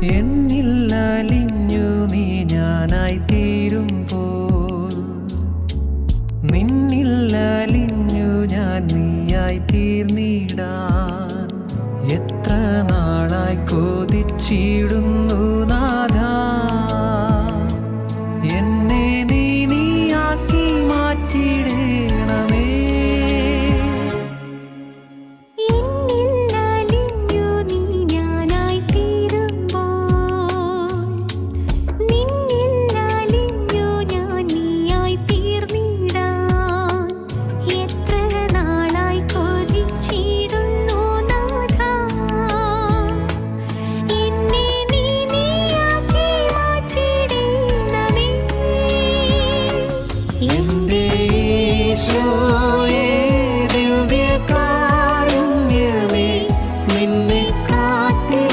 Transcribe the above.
എന്നിൽ അലിഞ്ഞു നീ ഞാനായി തീരുമ്പോൾ, നിന്നിൽ അലിഞ്ഞു ഞാൻ നീയായി തീർന്നിടാൻ എത്ര നാളായി കൊതിച്ചിടുന്നു